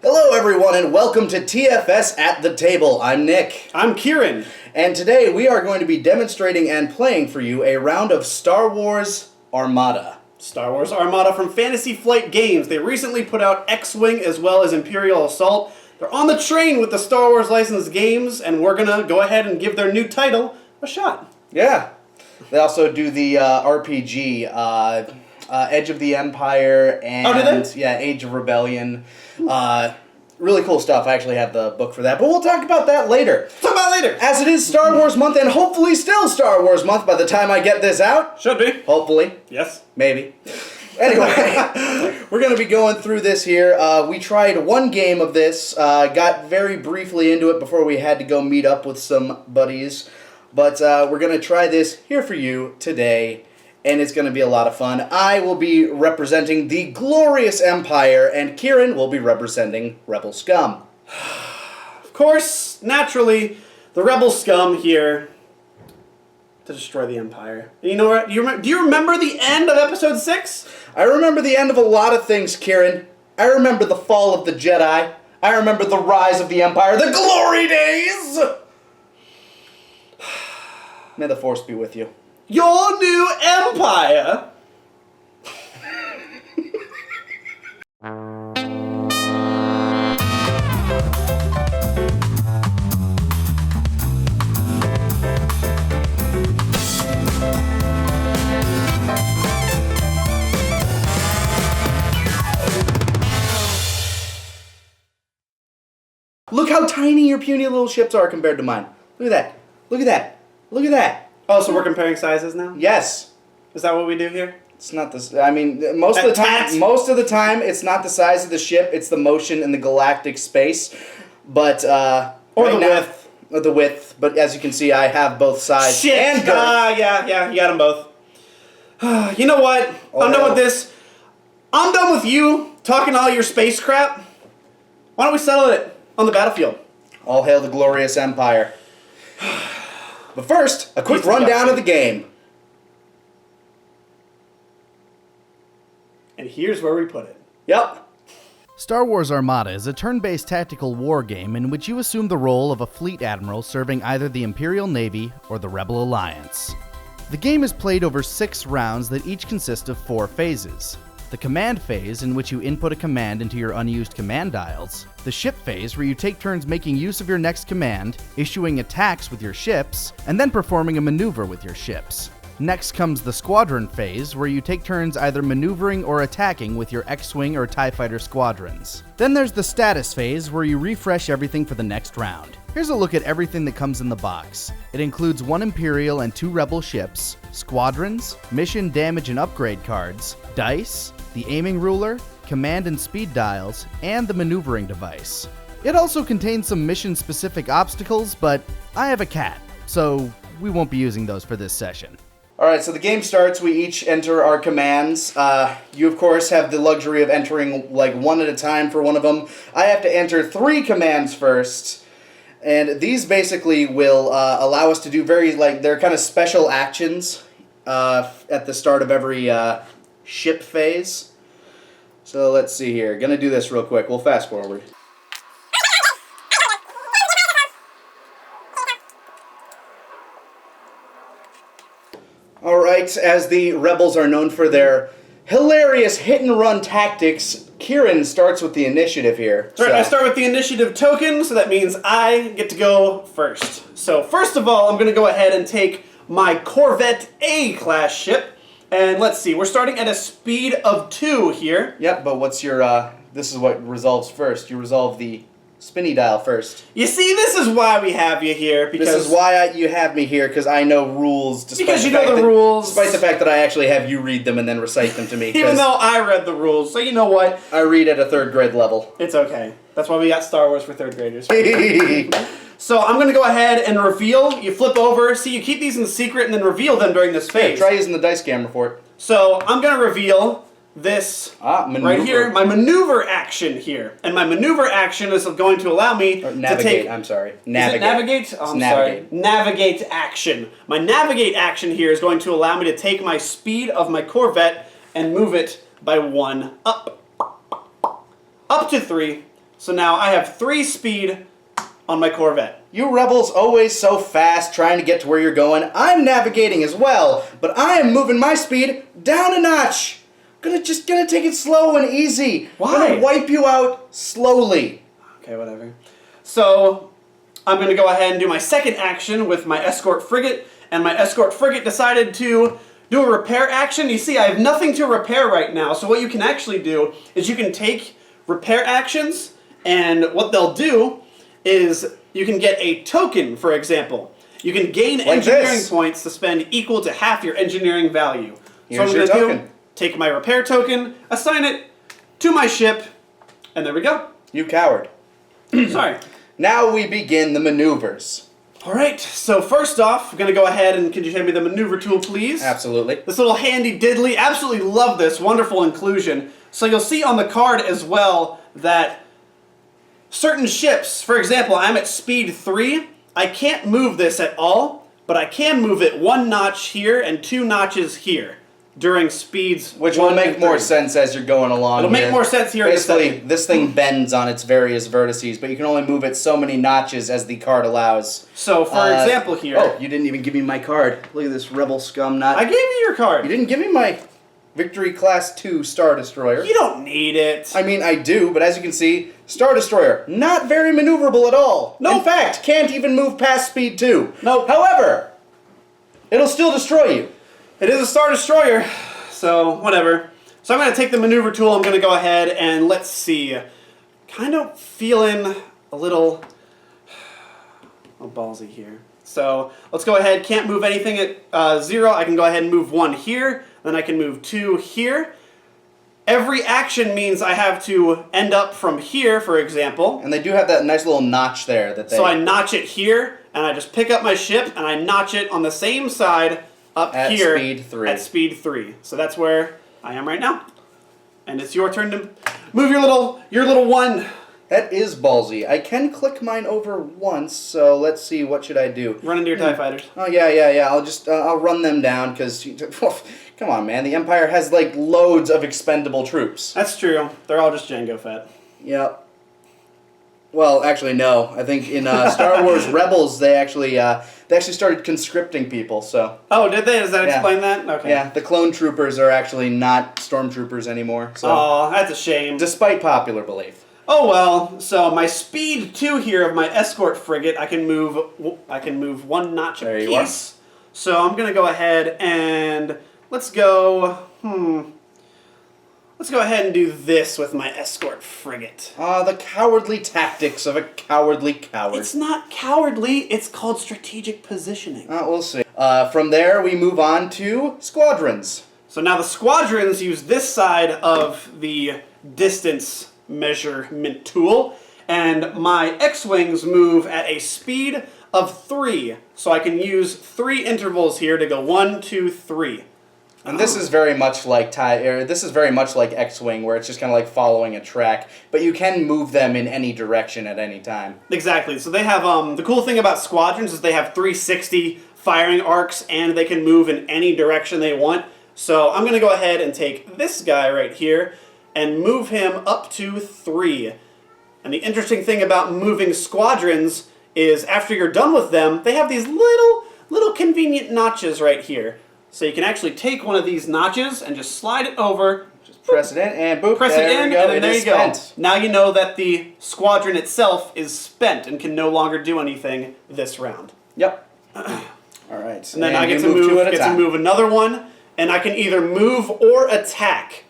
Hello everyone and welcome to TFS at the Table. I'm Nick. I'm Kieran. And today we are going to be demonstrating and playing for you a round of Star Wars Armada. Star Wars Armada from Fantasy Flight Games. They recently put out X-Wing as well as Imperial Assault. They're on the train with the Star Wars licensed games, and we're going to go ahead and give their new title a shot. Yeah. They also do the RPG, Edge of the Empire, and Age of Rebellion. Really cool stuff. I actually have the book for that, but we'll talk about that later. As it is Star Wars month, and hopefully still Star Wars month by the time I get this out. Should be. Hopefully. Yes. Maybe. Anyway, we're going to be going through this here. We tried one game of this, got very briefly into it before we had to go meet up with some buddies. But we're going to try this here for you today, and it's going to be a lot of fun. I will be representing the Glorious Empire, and Kieran will be representing Rebel Scum. Of course, naturally, the Rebel Scum here to destroy the Empire. And you know what? Do you remember the end of Episode 6? I remember the end of a lot of things, Kieran. I remember the fall of the Jedi. I remember the rise of the Empire, the glory days! May the Force be with you. Your new empire? Look how tiny your puny little ships are compared to mine. Look at that. Look at that. Look at that. Oh, so we're comparing sizes now? Yes. Is that what we do here? It's not this. I mean, most of the time, it's not the size of the ship. It's the motion in the galactic space. But or the width. Or the width. But as you can see, I have both sides and girth. Yeah. You got them both. You know what? I'm done with this. I'm done with you talking all your space crap. Why don't we settle it on the battlefield? All hail the Glorious Empire. But first, a quick rundown of the game. And here's where we put it. Yep. Star Wars Armada is a turn-based tactical war game in which you assume the role of a fleet admiral serving either the Imperial Navy or the Rebel Alliance. The game is played over 6 rounds that each consist of 4 phases. The command phase, in which you input a command into your unused command dials. The ship phase, where you take turns making use of your next command, issuing attacks with your ships, and then performing a maneuver with your ships. Next comes the squadron phase, where you take turns either maneuvering or attacking with your X-Wing or TIE Fighter squadrons. Then there's the status phase, where you refresh everything for the next round. Here's a look at everything that comes in the box. It includes 1 Imperial and 2 Rebel ships, squadrons, mission damage and upgrade cards, dice, the aiming ruler, command and speed dials, and the maneuvering device. It also contains some mission-specific obstacles, but I have a cat, so we won't be using those for this session. Alright, so the game starts, we each enter our commands. You, of course, have the luxury of entering, like, one at a time for one of them. I have to enter 3 commands first, and these basically will allow us to do they're kind of special actions at the start of every ship phase. So let's see here. Gonna do this real quick. We'll fast forward. Alright, as the Rebels are known for their hilarious hit-and-run tactics, Kieran starts with the initiative here. Right, I start with the initiative token, so that means I get to go first. So first of all, I'm going to go ahead and take my Corvette A-class ship. And let's see, we're starting at a speed of 2 here. Yep, but what's your, this is what resolves first. You resolve the spinny dial first. You see, this is why we have you here, because... This is why you have me here, because I know rules, because you know the rules. Despite the fact that I actually have you read them and then recite them to me. Even though I read the rules, so you know what? I read at a 3rd grade level. It's okay. That's why we got Star Wars for 3rd graders. So I'm going to go ahead and reveal. You flip over. See, you keep these in secret and then reveal them during this phase. Yeah, try using the dice camera for it. So I'm going to reveal this right here, my maneuver action here. And my maneuver action is going to allow me to take... I'm sorry. Navigate. Is it navigate? Oh, I'm sorry. Navigate action. My navigate action here is going to allow me to take my speed of my Corvette and move it by 1 up. Up to 3. So now I have 3 speed on my Corvette. You rebels always so fast trying to get to where you're going. I'm navigating as well, but I am moving my speed down a notch. Gonna take it slow and easy. Why? Gonna wipe you out slowly. Okay, whatever. So I'm going to go ahead and do my second action with my escort frigate, and my escort frigate decided to do a repair action. You see, I have nothing to repair right now, so what you can actually do is you can take repair actions, and what they'll do is you can get a token, for example. You can gain engineering points to spend equal to half your engineering value. Here's so your what I'm going to token. do, take my repair token, assign it to my ship, and there we go. You coward. Sorry. Now we begin the maneuvers. Alright, so first off, we're going to go ahead and could you hand me the maneuver tool, please? Absolutely. This little handy diddly, absolutely love this, wonderful inclusion. So you'll see on the card as well that certain ships, for example, I'm at speed 3, I can't move this at all, but I can move it 1 notch here and 2 notches here during speeds Which will 1 make and more 3. sense as you're going along. It'll make more sense here in a Basically, second. this thing bends on its various vertices, but you can only move it so many notches as the card allows. So, for example here... Oh, you didn't even give me my card. Look at this rebel scum not... I gave you your card. You didn't give me my Victory Class 2 Star Destroyer. You don't need it. I mean, I do, but as you can see, Star Destroyer, not very maneuverable at all. Nope. In fact, can't even move past speed 2. Nope. However, it'll still destroy you. It is a Star Destroyer, so whatever. So I'm going to take the maneuver tool, I'm going to go ahead and let's see. Kind of feeling a little ballsy here. So let's go ahead, can't move anything at 0. I can go ahead and move 1 here, then I can move 2 here. Every action means I have to end up from here, for example. And they do have that nice little notch there that they... So I notch it here, and I just pick up my ship, and I notch it on the same side up At here. speed 3. At speed 3. So that's where I am right now. And it's your turn to move your little one. That is ballsy. I can click mine over once, so let's see, what should I do? Run into your TIE fighters. Oh, yeah. I'll just, I'll run them down, because, come on, man, the Empire has, like, loads of expendable troops. That's true. They're all just Jango fat. Yep. Well, actually, no. I think in Star Wars Rebels, they actually started conscripting people, so... Oh, did they? Does that Yeah. explain that? Okay. Yeah, the clone troopers are actually not stormtroopers anymore, so... Oh, that's a shame. Despite popular belief. Oh well, so my speed 2 here of my escort frigate, I can move 1 notch There a you are. piece. So I'm gonna go ahead and let's go. Let's go ahead and do this with my escort frigate. The cowardly tactics of a cowardly coward. It's not cowardly. It's called strategic positioning. We'll see. From there, we move on to squadrons. So now the squadrons use this side of the distance measurement tool, and my X-Wings move at a speed of 3. So I can use 3 intervals here to go 1, 2, 3. And this is very much like X-Wing, where it's just kind of like following a track, but you can move them in any direction at any time. Exactly. So they have, the cool thing about squadrons is they have 360 firing arcs, and they can move in any direction they want. So I'm going to go ahead and take this guy right here and move him up to 3. And the interesting thing about moving squadrons is after you're done with them, they have these little convenient notches right here. So you can actually take one of these notches and just slide it over. Just press it in, and boop, Press it there in, we go. and then It there is you go. spent. Now you know that the squadron itself is spent and can no longer do anything this round. Yep. Alright. And then I get you to two at a time. move another one, and I can either move or attack.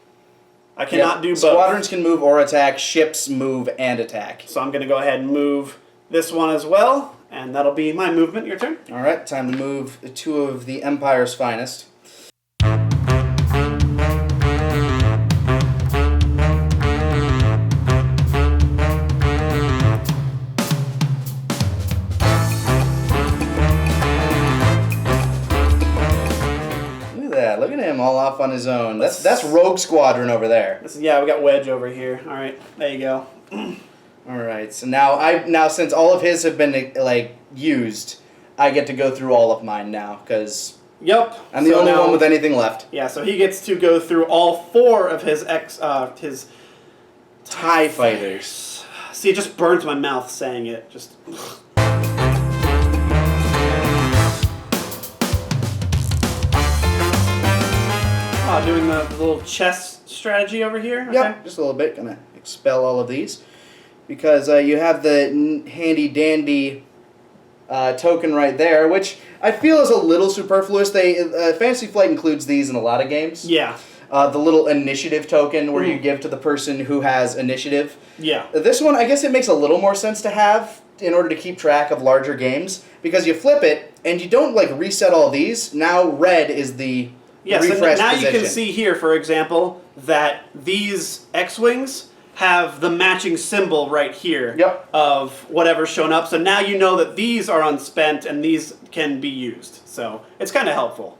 I cannot do both. Squadrons can move or attack, ships move and attack. So I'm going to go ahead and move this one as well, and that'll be my movement. Your turn. Alright, time to move 2 of the Empire's finest. Look at him all off on his own. That's Rogue Squadron over there. Yeah, we got Wedge over here. All right, there you go. All right, so now since all of his have been like used, I get to go through all of mine now because Yep. I'm the only one with anything left. Yeah, so he gets to go through all 4 of his TIE TIE fighters. See, it just burnt my mouth saying it. Just. Oh, doing the little chess strategy over here? Yep, Okay. just a little bit. Gonna expel all of these. Because you have the handy-dandy token right there, which I feel is a little superfluous. Fantasy Flight includes these in a lot of games. Yeah. The little initiative token where you give to the person who has initiative. Yeah. This one, I guess it makes a little more sense to have in order to keep track of larger games, because you flip it and you don't like reset all these. Now red is the refresh now position. you can see here, for example, that these X-Wings have the matching symbol right here of whatever's shown up. So now you know that these are unspent and these can be used. So it's kind of helpful.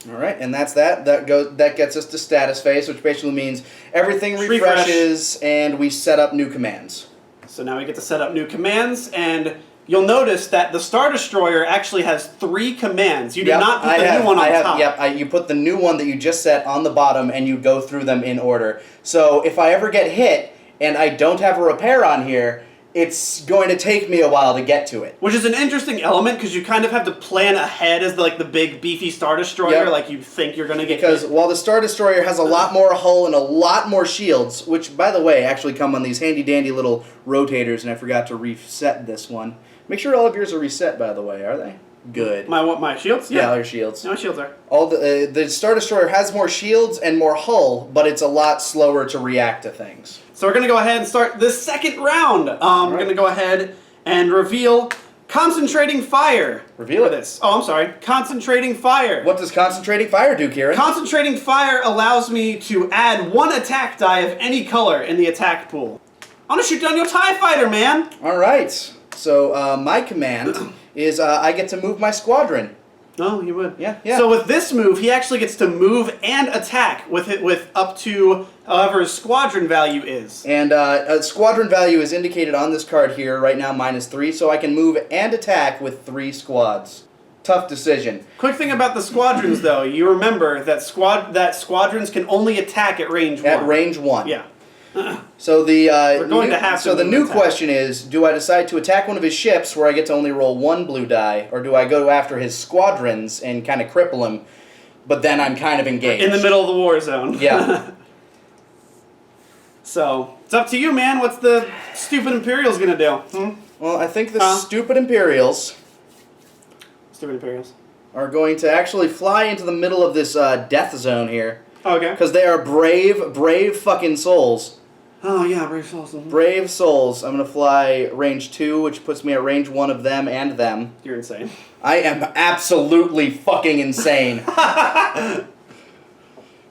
All right, and that's that. That gets us to status phase, which basically means everything refreshes and we set up new commands. So now we get to set up new commands, and you'll notice that the Star Destroyer actually has 3 commands. You did not put the new one on top. Yep, you put the new one that you just set on the bottom, and you go through them in order. So if I ever get hit and I don't have a repair on here, it's going to take me a while to get to it. Which is an interesting element, because you kind of have to plan ahead as the big beefy Star Destroyer, like you think you're going to get Because hit. while the Star Destroyer has a lot more hull and a lot more shields, which, by the way, actually come on these handy-dandy little rotators, and I forgot to reset this one. Make sure all of yours are reset, by the way, are they? Good. My shields? Yeah, all your shields. No, my shields are. All the Star Destroyer has more shields and more hull, but it's a lot slower to react to things. So we're going to go ahead and start the second round. We're going to go ahead and reveal Concentrating Fire. Reveal it. This. Oh, I'm sorry. Concentrating Fire. What does Concentrating Fire do, Kieran? Concentrating Fire allows me to add 1 attack die of any color in the attack pool. I'm going to shoot down your TIE Fighter, man. All right. So my command is I get to move my squadron. Oh, you would. Yeah. So with this move, he actually gets to move and attack with up to however his squadron value is. And squadron value is indicated on this card here, right now -3, so I can move and attack with 3 squads. Tough decision. Quick thing about the squadrons, though, you remember that squadrons can only attack at range 1. At range 1. Yeah. So the new attack. question is, do I decide to attack one of his ships where I get to only roll 1 blue die, or do I go after his squadrons and kind of cripple him, but then I'm kind of engaged? In the middle of the war zone. Yeah. So, it's up to you, man. What's the stupid Imperials gonna do? Well, I think the stupid Imperials Stupid Imperials. are going to actually fly into the middle of this death zone here. Okay. Because they are brave fucking souls. Oh, yeah, brave souls. Brave souls. I'm going to fly range 2, which puts me at range 1 of them and them. You're insane. I am absolutely fucking insane.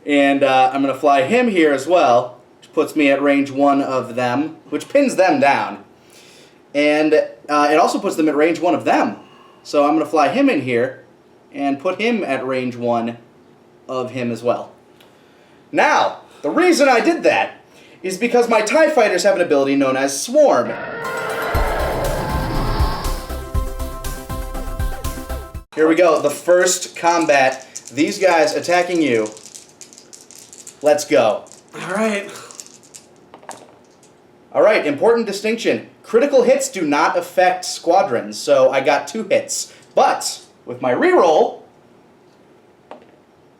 And I'm going to fly him here as well, which puts me at range 1 of them, which pins them down. And it also puts them at range 1 of them. So I'm going to fly him in here and put him at range 1 of him as well. Now, the reason I did that is because my TIE Fighters have an ability known as Swarm. Here we go, the first combat. These guys attacking you. Let's go. Alright. Alright, important distinction. Critical hits do not affect squadrons, so I got 2 hits. But, with my reroll,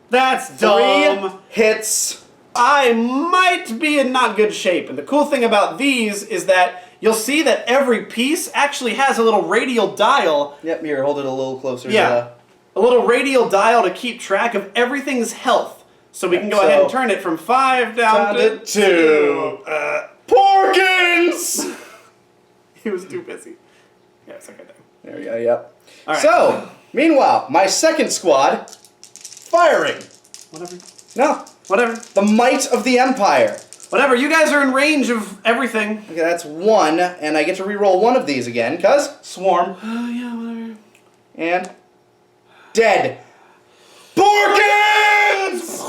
That's dumb. 3 hits. I might be in not good shape. And the cool thing about these is that you'll see that every piece actually has a little radial dial. Yep, here, hold it a little closer. Yeah. A little radial dial to keep track of everything's health. So we can go ahead and turn it from 5 down to 2. Porkins! He was too busy. Yeah, it's okay there. There we go, yep. All right. So, meanwhile, my second squad, firing. Whatever. No, Whatever. the might of the Empire. Whatever. You guys are in range of everything. Okay, that's 1, and I get to reroll 1 of these again, because Swarm. Oh, yeah, whatever. And dead. Porkins!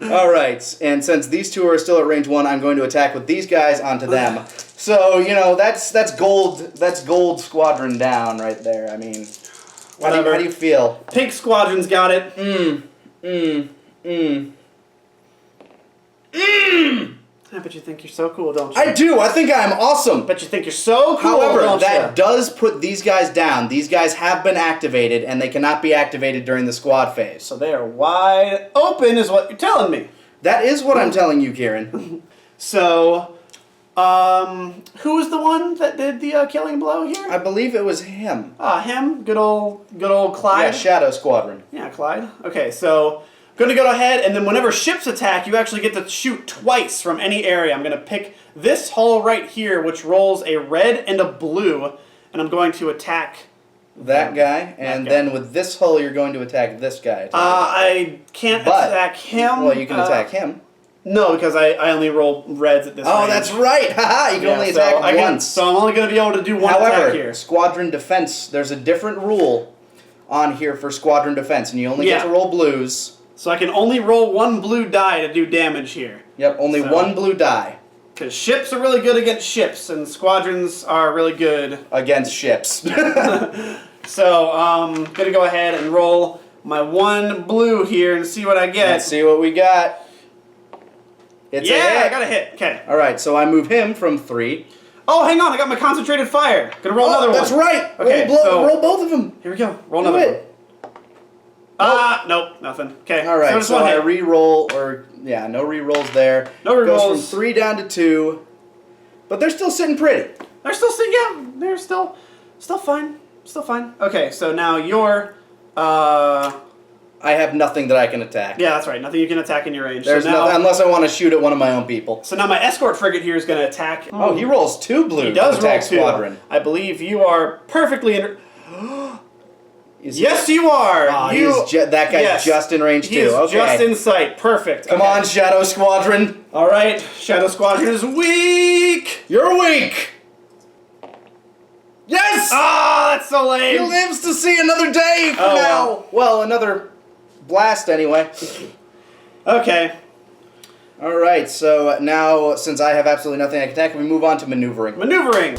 Alright, and since these 2 are still at range 1, I'm going to attack with these guys onto them. So, you know, that's gold squadron down right there. I mean, how do you feel? Pink Squadron's got it. I bet you think you're so cool, don't you? I do. I think I'm awesome. Bet you think you're so cool, However, don't that you? does put these guys down. These guys have been activated, and they cannot be activated during the squad phase. So they are wide open, is what you're telling me. That is what I'm telling you, Kieran. So, who was the one that did the killing blow here? I believe it was him. Him. Good old Clyde. Yeah, Shadow Squadron. Yeah, Clyde. Okay, so I'm going to go ahead, and then whenever ships attack, you actually get to shoot twice from any area. I'm going to pick this hull right here, which rolls a red and a blue, and I'm going to attack that guy, and then with this hull, you're going to attack this guy. I can't attack him. Well, you can attack him. No, because I only roll reds at this Oh, range. that's right! Haha, you can only attack once. So I'm only going to be able to do one attack here. However, Squadron Defense, there's a different rule on here for Squadron Defense, and you only get to roll blues. So I can only roll one blue die to do damage here. Yep, only one blue die. Because ships are really good against ships, and squadrons are really good against ships. So I'm going to go ahead and roll my one blue here and see what I get. Let's see what we got. It's a hit. I got a hit. Okay. Alright, so I move him from 3. Oh, hang on. I got my concentrated fire. Gonna roll another one. That's right. Okay, roll both of them. Here we go. Roll another one. Nope, nothing. Okay. Alright, so I re-roll, no re-rolls there. No re-rolls. Goes from 3 down to 2. But they're still sitting pretty. They're still sitting, yeah. They're still fine. Still fine. Okay, so now you're, I have nothing that I can attack. Yeah, that's right. Nothing you can attack in your range. There's so now, nothing, unless I want to shoot at one of my own people. So now my escort frigate here is going to attack. Oh, he rolls 2 blue. He does attack roll 2. Squadron. I believe you are perfectly in. Yes, you are. That guy's just in range 2. He's okay. just in sight. Perfect. Come on, Shadow Squadron. All right, Shadow Squadron is weak. You're weak. Yes! Ah, that's so lame. He lives to see another day from now. Well, another blast anyway. Okay. All right, so now, since I have absolutely nothing I can attack, we move on to maneuvering. Maneuvering.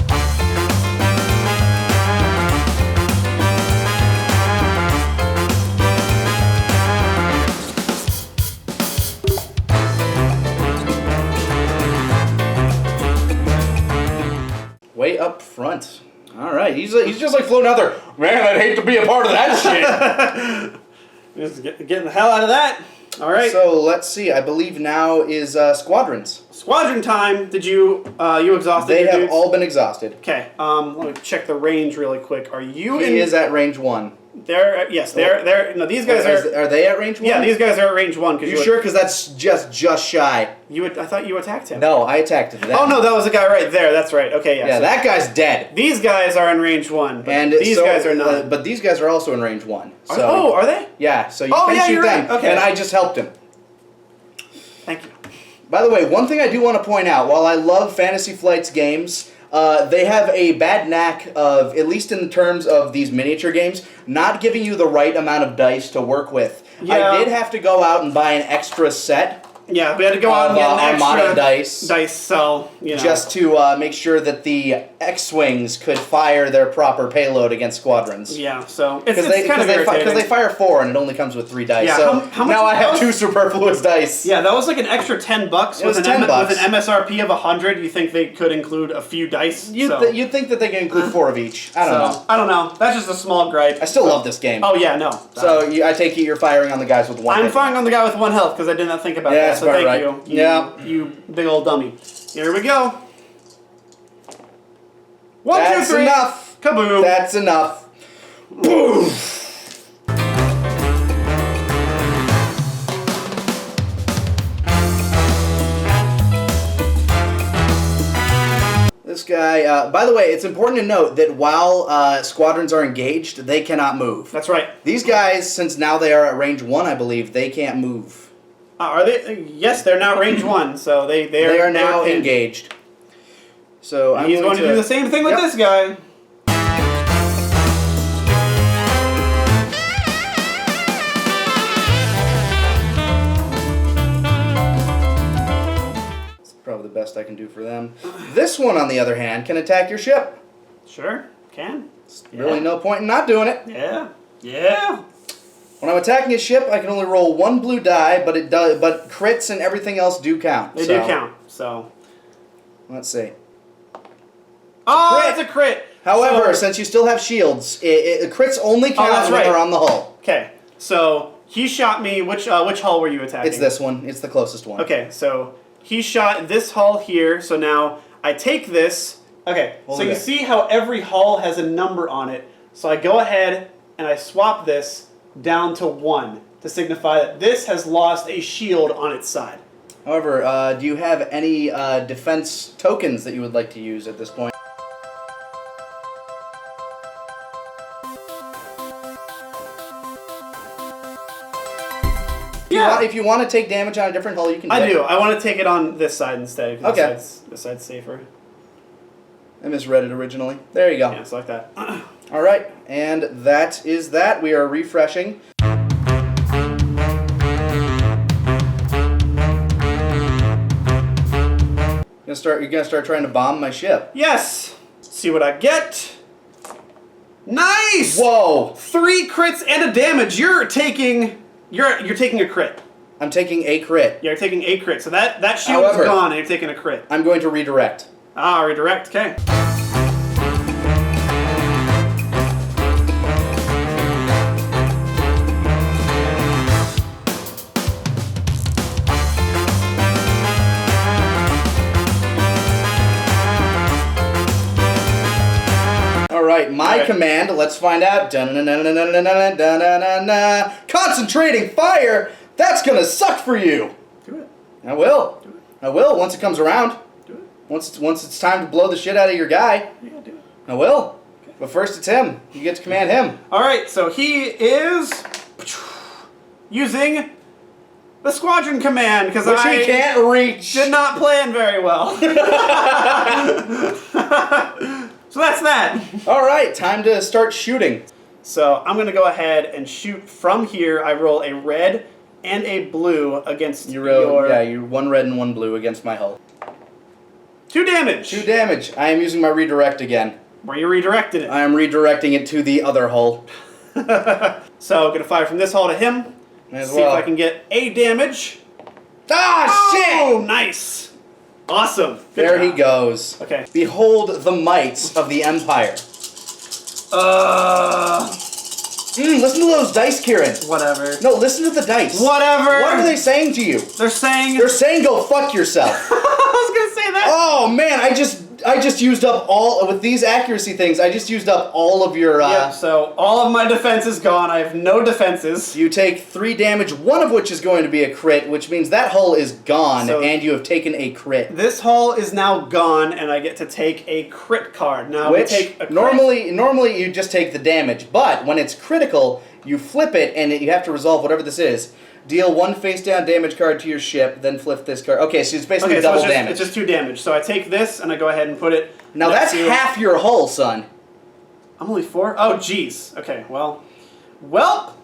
Way up front. All right, he's just like floating out there. Man, I'd hate to be a part of that shit. Just getting the hell out of that. All right. So let's see. I believe now is squadrons. Squadron time. Did you exhausted? They your have dudes? all been exhausted. Okay. Let me check the range really quick. Are you in? He is at range 1. They're no. These guys are they at range 1? Yeah, these guys are at range 1. You sure? Because that's just shy. I thought you attacked him. No, I attacked him. Oh no, that was the guy right there. That's right. Okay, yeah. Yeah, so that guy's dead. These guys are in range 1, but And these guys are not. But these guys are also in range 1. So, are they? Yeah. So you can shoot you're them. right. Okay. And I just helped him. Thank you. By the way, one thing I do want to point out, while I love Fantasy Flight's games, they have a bad knack of, at least in terms of these miniature games, not giving you the right amount of dice to work with. Yeah. I did have to go out and buy an extra set. Yeah, we had to go out and get an Armada extra dice, so just to make sure that the X-wings could fire their proper payload against squadrons. Yeah, so it's Because they fire 4 and it only comes with 3 dice. Yeah, so how much now I have 2 superfluous dice. Yeah, that was like an extra $10 with an MSRP of 100. You think they could include a few dice? You'd think that they can include 4 of each. I don't know. I don't know. That's just a small gripe. I still love this game. Oh yeah, no. So I take it you're firing on the guys with 1. I'm firing on the guy with 1 health because I did not think about that. So thank you. You big old dummy. Here we go. 1, 2, 3. Enough. Kaboom. That's enough. Boom. This guy, by the way, it's important to note that while squadrons are engaged, they cannot move. That's right. These guys, since now they are at range 1, I believe, they can't move. Are they? Yes, they're now range 1, so they are now engaged. So he's going to do the same thing with this guy. It's probably the best I can do for them. This one, on the other hand, can attack your ship. Sure, can. Really no point in not doing it. Yeah. When I'm attacking a ship, I can only roll 1 blue die, but crits and everything else do count. They do count. So let's see. Oh, it's a crit. However, since you still have shields, crits only count when they're on the hull. Okay, so he shot me. Which hull were you attacking? It's this one. It's the closest one. Okay, so he shot this hull here. So now I take this. Okay, so you see how every hull has a number on it. So I go ahead and I swap this down to 1 to signify that this has lost a shield on its side. However, do you have any defense tokens that you would like to use at this point? Yeah. If you want to take damage on a different hull, you can do it. I do. I want to take it on this side instead. Okay. This side's safer. I misread it originally. There you go. Yeah, it's like that. All right, and that is that. We are refreshing. You're gonna start trying to bomb my ship. Yes. See what I get. Nice. Whoa! 3 crits and a damage. You're taking a crit. I'm taking a crit. Yeah, you're taking a crit. So that shield's gone and you're taking a crit. I'm going to redirect. Ah, redirect. Okay. Alright, my command, let's find out. Concentrating fire? That's gonna suck for you! Do it. I will. Do it. I will, once it comes around. Do it. Once it's time to blow the shit out of your guy. Yeah, do it. I will. Okay. But first it's him. You get to command him. Alright, so he is using the squadron command, because he can't reach. Did not plan very well. So that's that. Alright, time to start shooting. So I'm going to go ahead and shoot from here. I roll a red and a blue against you 1 red and 1 blue against my hull. 2 damage. 2 damage. I am using my redirect again. Where you redirected it. I am redirecting it to the other hull. So I'm going to fire from this hull to him. See if I can get a damage. Ah, shit! Oh, nice. Awesome. Good There job. he goes. Okay. Behold the might of the Empire. Listen to those dice, Kieran. Whatever. No, listen to the dice. Whatever. What are they saying to you? They're saying go fuck yourself. I was going to say that. Oh man, I just used up all with these accuracy things. I just used up all of your. Yep. So all of my defense is gone. I have no defenses. You take 3 damage, 1 of which is going to be a crit, which means that hull is gone, and you have taken a crit. This hull is now gone, and I get to take a crit card. Now Which we take a crit. normally you just take the damage, but when it's critical, you flip it, and you have to resolve whatever this is. Deal 1 face-down damage card to your ship, then flip this card. Okay, so it's basically double damage. It's just 2 damage. So I take this, and I go ahead and put it... Now that's half your hull, son. I'm only 4? Oh, jeez. Okay, well... Well...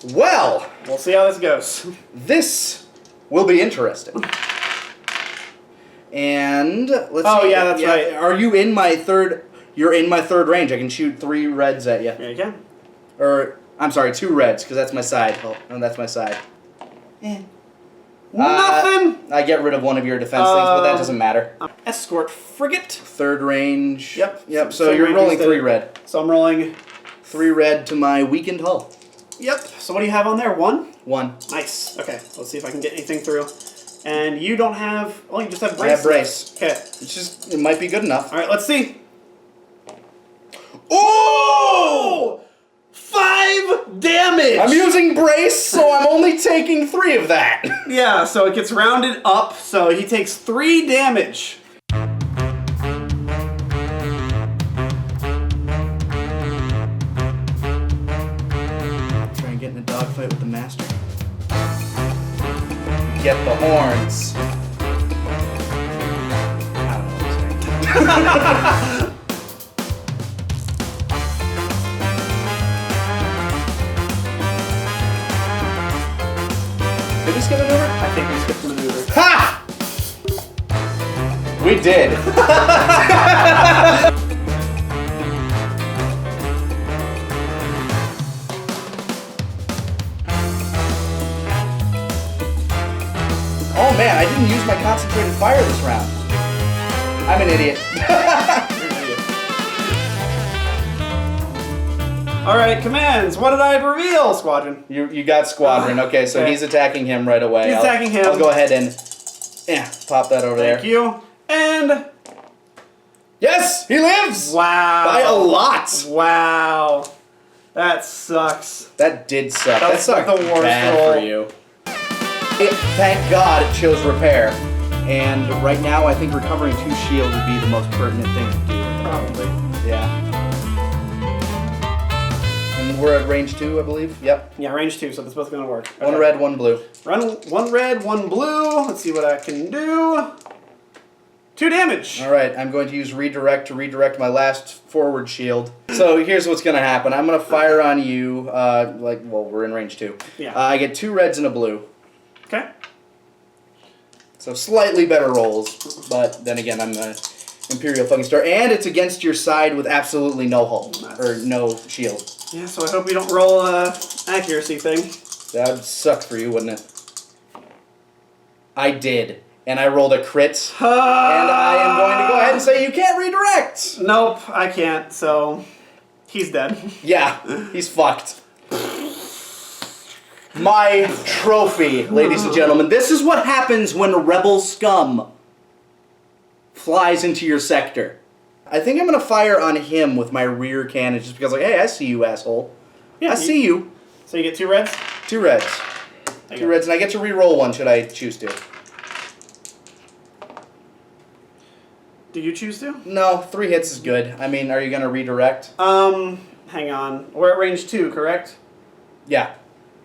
We'll see how this goes. This will be interesting. And let's see. Oh, yeah, that's right. Are you in my third... You're in my third range. I can shoot 3 reds at you. There you go. Or... I'm sorry, 2 reds, because that's my side. Oh, no, that's my side. Nothing! I get rid of 1 of your defense things, but that doesn't matter. Escort frigate. Third range. Yep. So you're rolling 3 red. So I'm rolling... 3 red to my weakened hull. Yep. So what do you have on there? 1? 1. Nice. Okay, let's see if I can get anything through. And you don't have... Oh, you just have brace. I have brace. Okay. It might be good enough. Alright, let's see. Oh! 5 damage! I'm using brace, so I'm only taking 3 of that. Yeah, so it gets rounded up, so he takes 3 damage. Try and get in a dogfight with the master. Get the horns. I don't know what I'm saying. Did we skip a maneuver? I think we skipped a maneuver. Ha! We did. man, I didn't use my concentrated fire this round. I'm an idiot. Alright, commands. What did I reveal, Squadron? You got Squadron. Okay, so Okay. he's attacking him right away. He's attacking him. I'll go ahead and pop that over there. Thank you. And... Yes! He lives! Wow. By a lot! Wow. That sucks. That did suck. That That sucked was the worst bad roll. for you. Thank God it chose repair. And right now, I think recovering 2 shield would be the most pertinent thing to do. Probably. Yeah. And we're at range 2, I believe. Yep. Yeah, range 2, so that's both gonna work. One red, one blue. Run 1 red, 1 blue. Let's see what I can do. 2 damage. All right, I'm going to use redirect to redirect my last forward shield. So here's what's going to happen. I'm going to fire on you, we're in range 2. Yeah. I get 2 reds and a blue. Okay. So slightly better rolls, but then again, I'm an Imperial fucking star, and it's against your side with absolutely no hull, or no shield. Yeah, so I hope you don't roll a accuracy thing. That would suck for you, wouldn't it? I did. And I rolled a crit, and I am going to go ahead and say you can't redirect! Nope, I can't, so he's dead. Yeah, he's fucked. My trophy, ladies and gentlemen. This is what happens when rebel scum flies into your sector. I think I'm going to fire on him with my rear cannon just because, like, hey, I see you, asshole. Yeah, I see you. So you get 2 reds? 2 reds. There you 2 go. reds, and I get to re-roll 1 should I choose to. Do you choose to? No, 3 hits is good. I mean, are you going to redirect? Hang on. We're at range 2, correct? Yeah.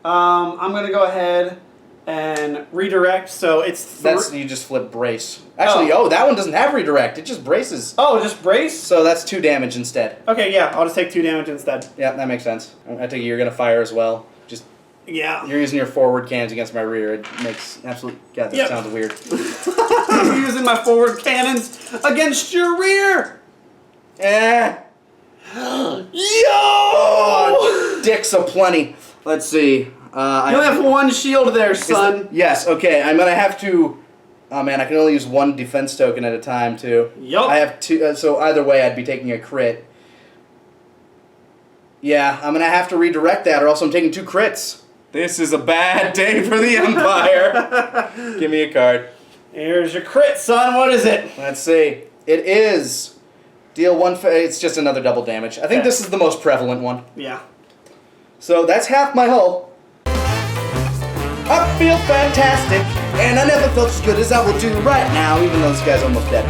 I'm gonna go ahead and redirect, so it's You just flip brace. Actually, that one doesn't have redirect. It just braces. Oh, just brace? So that's 2 damage instead. Okay, yeah, I'll just take 2 damage instead. Yeah, that makes sense. I think you're going to fire as well. Just Yeah. You're using your forward cannons against my rear. It makes absolute... God, that sounds weird. I'm using my forward cannons against your rear! Eh. Yo! Oh, dicks aplenty. Let's see. You only have 1 shield there, son. Yes, okay. I'm going to have to... Oh, man, I can only use 1 defense token at a time, too. Yup. I have 2... so either way, I'd be taking a crit. Yeah, I'm going to have to redirect that, or else I'm taking 2 crits. This is a bad day for the Empire. Give me a card. Here's your crit, son. What is it? Let's see. It is... Deal 1... It's just another double damage. I think this is the most prevalent one. Yeah. So that's half my hull. I feel fantastic, and I never felt as good as I will do right now, even though this guy's almost dead.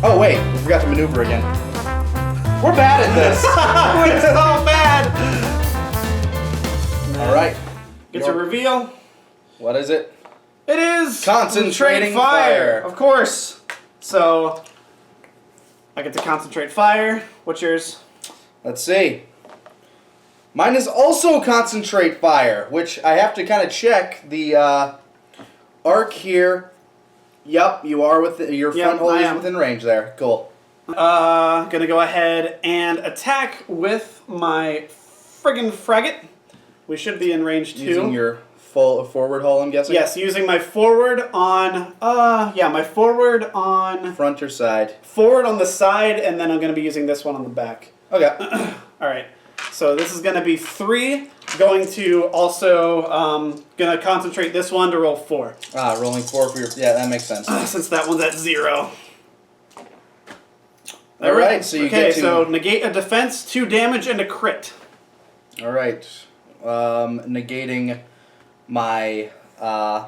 Oh wait, we forgot to maneuver again. We're bad at this. We're so bad. All right. Get to reveal. What is it? It is Concentrating fire. Of course. So I get to concentrate fire. What's yours? Let's see. Mine is also concentrate fire, which I have to kind of check the arc here. Yup, you are within your front hull is within range there. Cool. Gonna go ahead and attack with my friggin' frigate. We should be in range 2. Using your full forward hull, I'm guessing? Yes, using my forward on, my forward on... Front or side? Forward on the side, and then I'm going to be using this one on the back. Okay. Alright, so this is going to be 3. Going to also, going to concentrate this one to roll 4. Ah, rolling 4 for your... Yeah, that makes sense. Since that one's at 0. Alright, so you get to... so negate a defense, 2 damage, and a crit. Alright. Negating my... I'm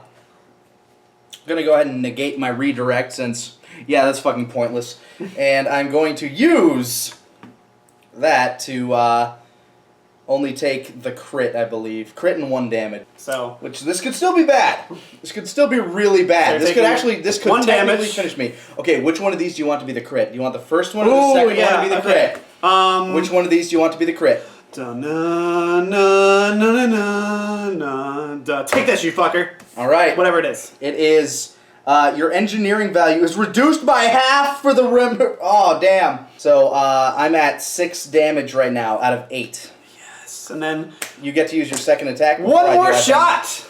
going to go ahead and negate my redirect since... Yeah, that's fucking pointless. And I'm going to use that to only take the crit, I believe. Crit and 1 damage. So... Which, this could still be bad. This could still be really bad. So This could 1 technically damage. finish me. Okay, which one of these do you want to be the crit? Do you want the first one or the second one to be the crit? Which one of these do you want to be the crit? Take this, you fucker. Alright. Whatever it is. It is, your engineering value is reduced by half for the rim. Oh, damn. So, I'm at 6 damage right now out of 8. Yes. And then You get to use your second attack. before one I do, more I think. shot.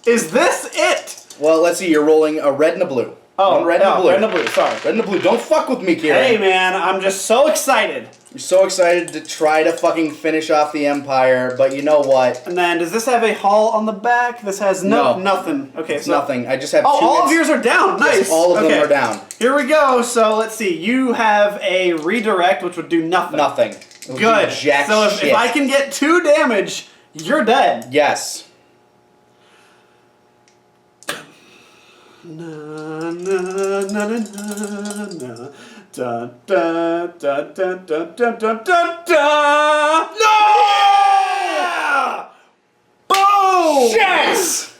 Is this it? Well, let's see. You're rolling a red and a blue. Oh, One red and a blue. red and a blue. Sorry. Red and a blue. Don't fuck with me, Kieran. Hey, man, I'm just so excited. You're so excited to try to fucking finish off the Empire, but you know what? And then, does this have a hull on the back? This has No. nothing. Okay, It's so nothing. I just have Oh, two. all of yours are down. Nice. Yes, all of them Okay. are down. Here we go. So let's see. You have a redirect, which would do nothing. Nothing. It would do Good. Jack So shit. if I can get 2 damage, you're dead. Yes. Na, na, na, na, na, na. Da, da, da, da, da, da, da, da, da. No! Boom! Yes!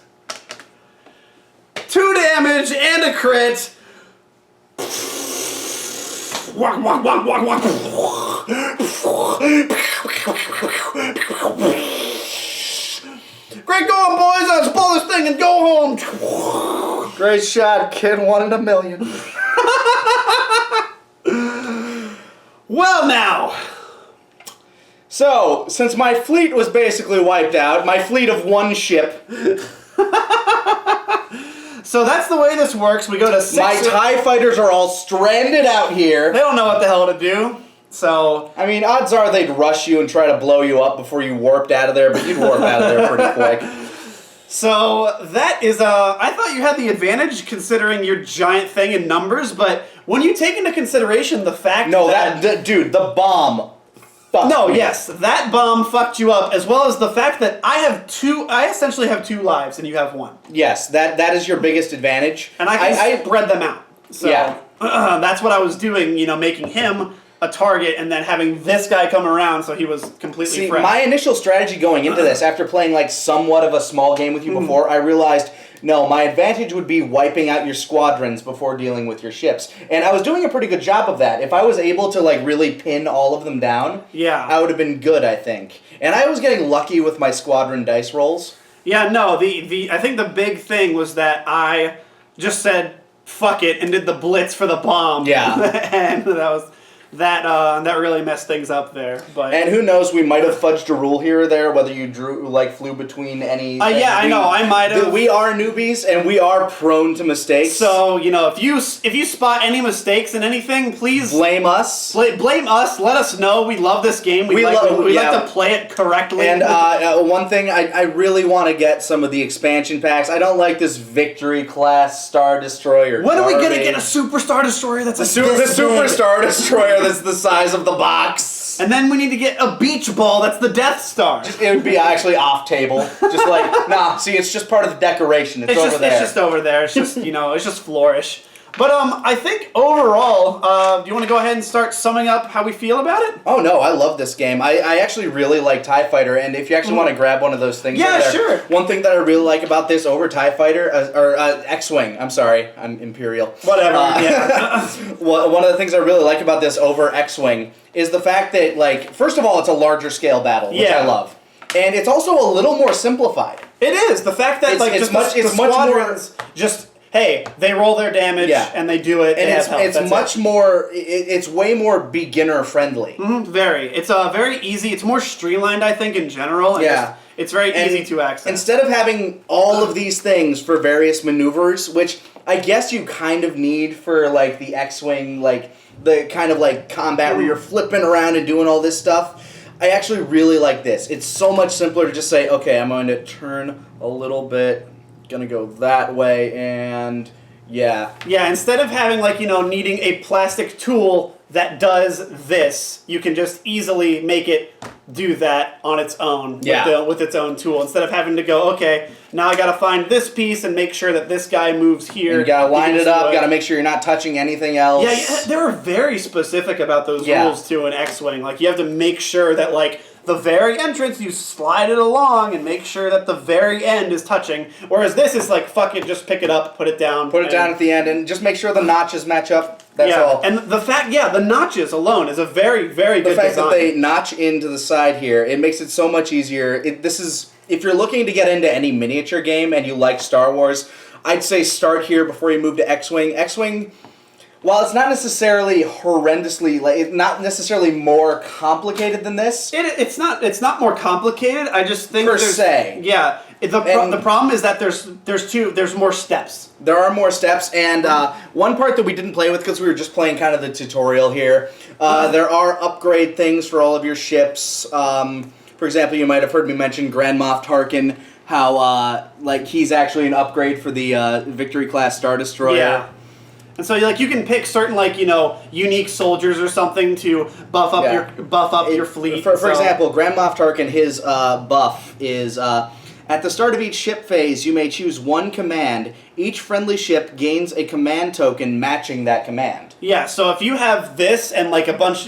2 damage and a crit. Walk, walk, walk, walk, walk. Great going, boys. Let's blow this thing and go home. Great shot, kid. 1 in a million. Well, now. So, since my fleet was basically wiped out, my fleet of 1 ship, So that's the way this works. We go to 6. my TIE fighters are all stranded out They here. don't know what the hell to do. So I mean, odds are they'd rush you and try to blow you up before you warped out of there, but you'd warp out of there pretty quick. So that is I thought you had the advantage considering your giant thing in numbers, but when you take into consideration the fact No, that dude, the bomb. Fucked no, me. yes, that bomb fucked you up, as well as the fact that I essentially have 2 lives and you have 1. Yes, that is your biggest advantage. And I can spread them out. So Yeah. that's what I was doing, making him a target and then having this guy come around so he was completely See, fresh. my initial strategy going into this, after playing like somewhat of a small game with you before, I realized, no, my advantage would be wiping out your squadrons before dealing with your ships. And I was doing a pretty good job of that. If I was able to like really pin all of them down, Yeah. I would have been good, I think. And I was getting lucky with my squadron dice rolls. Yeah, no, I think the big thing was that I just said fuck it and did the blitz for the bomb. Yeah. And that really messed things up there. But And who knows, we might have fudged a rule here or there, whether you flew between any... yeah, I know, I might have. We are newbies, and we are prone to mistakes. So, if you spot any mistakes in anything, please blame us. blame us. Let us know. We love this game. We like to play it correctly. And one thing, I really want to get some of the expansion packs. I don't like this Victory class Star Destroyer. when are we gonna garbage. get a Super Star Destroyer that's the Super Star Destroyer that's the size of the box? And then we need to get a beach ball that's the Death Star. It would be actually off table. Just like, nah, see, it's just part of the decoration. It's over there. It's just over there. It's just, it's just flourish. But I think overall, do you want to go ahead and start summing up how we feel about it? Oh no, I love this game. I actually really like TIE Fighter, and if you actually want to grab one of those things, Yeah, over there, sure. One thing that I really like about this over TIE Fighter, or X-Wing, I'm sorry, I'm Imperial. Whatever, yeah. One of the things I really like about this over X-Wing is the fact that, like, first of all, it's a larger scale battle, which I love. And it's also a little more simplified. It is. The fact that, It's much more... just... Hey, they roll their damage and they do it. And it's much more. It's way more beginner friendly. Very. It's very easy. It's more streamlined, I think, in general. Yeah. It's very easy to access. Instead of having all of these things for various maneuvers, which I guess you kind of need for like the X-Wing, like the kind of like combat where you're flipping around and doing all this stuff. I actually really like this. It's so much simpler to just say, okay, I'm going to turn a little bit. Gonna go that way, and yeah. Yeah, instead of having needing a plastic tool that does this, you can just easily make it do that on its own with its own tool. Instead of having to go, okay, now I gotta find this piece and make sure that this guy moves here. And you gotta line it up, gotta make sure you're not touching anything else. Yeah, they were very specific about those rules too in X-Wing. Like, you have to make sure that the very entrance, you slide it along and make sure that the very end is touching. Whereas this is like, fuck it, just pick it up, put it down. Put it down at the end, and just make sure the notches match up. That's all. And the fact, the notches alone is a very, very good design. The fact that they notch into the side here, it makes it so much easier. If you're looking to get into any miniature game and you like Star Wars, I'd say start here before you move to X-Wing. X-Wing, while it's not necessarily horrendously, not necessarily more complicated than this. It's not more complicated. I just think Per se. Yeah. The problem is that there's more steps. There are more steps, and one part that we didn't play with because we were just playing kind of the tutorial here. There are upgrade things for all of your ships. For example, you might have heard me mention Grand Moff Tarkin, how he's actually an upgrade for the Victory class Star Destroyer. Yeah. And so you can pick certain unique soldiers or something to buff up your fleet. For example, Grand Moff Tarkin, his buff is at the start of each ship phase, you may choose one command. Each friendly ship gains a command token matching that command. Yeah, so if you have this and a bunch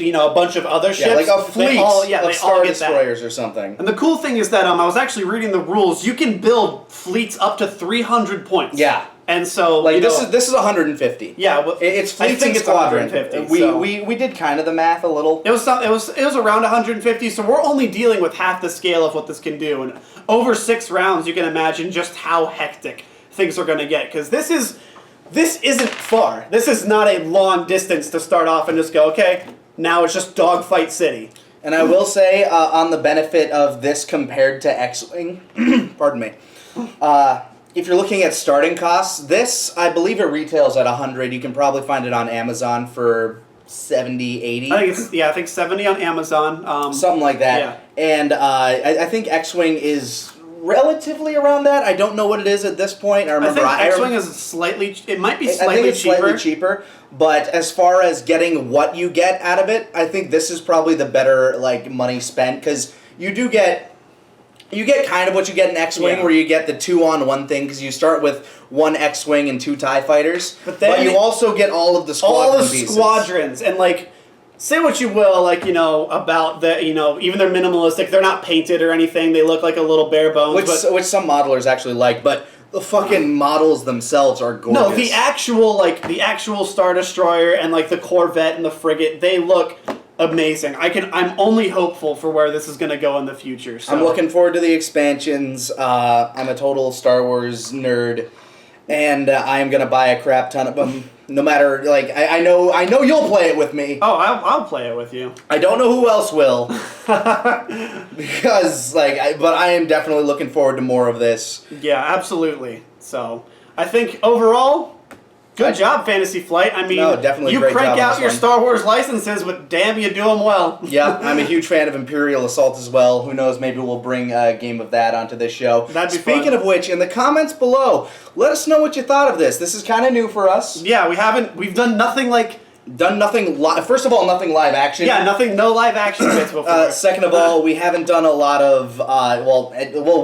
of other ships, like a fleet of Star get Destroyers that. or something. And the cool thing is that I was actually reading the rules. You can build fleets up to 300 points. Yeah. And so this is 150. Yeah, well, it's fleets and squadron. 150. We did kind of the math a little. It was around 150. So we're only dealing with half the scale of what this can do, and over 6 rounds, you can imagine just how hectic things are going to get. Because this isn't far. This is not a long distance to start off and just go, okay, now it's just dogfight city. And I will say on the benefit of this compared to X-Wing, pardon me. If you're looking at starting costs, this, I believe it retails at 100. You can probably find it on Amazon for 70, 80. I think 70 on Amazon. Something like that. Yeah. And I think X-Wing is relatively around that. I don't know what it is at this point. I think X-Wing is slightly cheaper. But as far as getting what you get out of it, I think this is probably the better money spent, because you get kind of what you get in X-Wing, where you get the 2-on-1 thing, because you start with 1 X-Wing and 2 TIE fighters, but you also get all of the squadron pieces. Squadrons, and say what you will, about the, even they're minimalistic, they're not painted or anything, they look like a little bare bones. Which some modelers actually like, but the fucking models themselves are gorgeous. No, the actual Star Destroyer and the Corvette and the frigate, they look amazing. I'm only hopeful for where this is going to go in the future. So. I'm looking forward to the expansions. I'm a total Star Wars nerd, and I am going to buy a crap ton of them. No matter, I know you'll play it with me. Oh, I'll play it with you. I don't know who else will. Because, but I am definitely looking forward to more of this. Yeah, absolutely. So, I think overall, good job, Fantasy Flight. I mean, no, definitely you great crank job out your Star Wars licenses, but damn, you do them well. Yeah, I'm a huge fan of Imperial Assault as well. Who knows, maybe we'll bring a game of that onto this show. That'd be Speaking fun. of which, in the comments below, let us know what you thought of this. This is kind of new for us. Yeah, we've done nothing First of all, nothing live action. Yeah, no live action bits before. Second of all, we haven't done a lot of,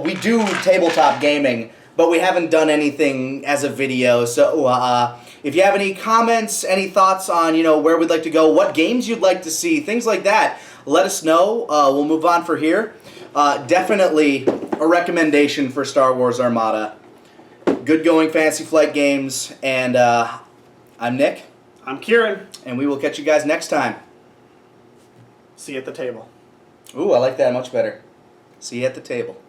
we do tabletop gaming, but we haven't done anything as a video, so, if you have any comments, any thoughts on, where we'd like to go, what games you'd like to see, things like that, let us know. We'll move on for here. Definitely a recommendation for Star Wars Armada. Good going Fantasy Flight games, and I'm Nick. I'm Kieran. And we will catch you guys next time. See you at the table. Ooh, I like that much better. See you at the table.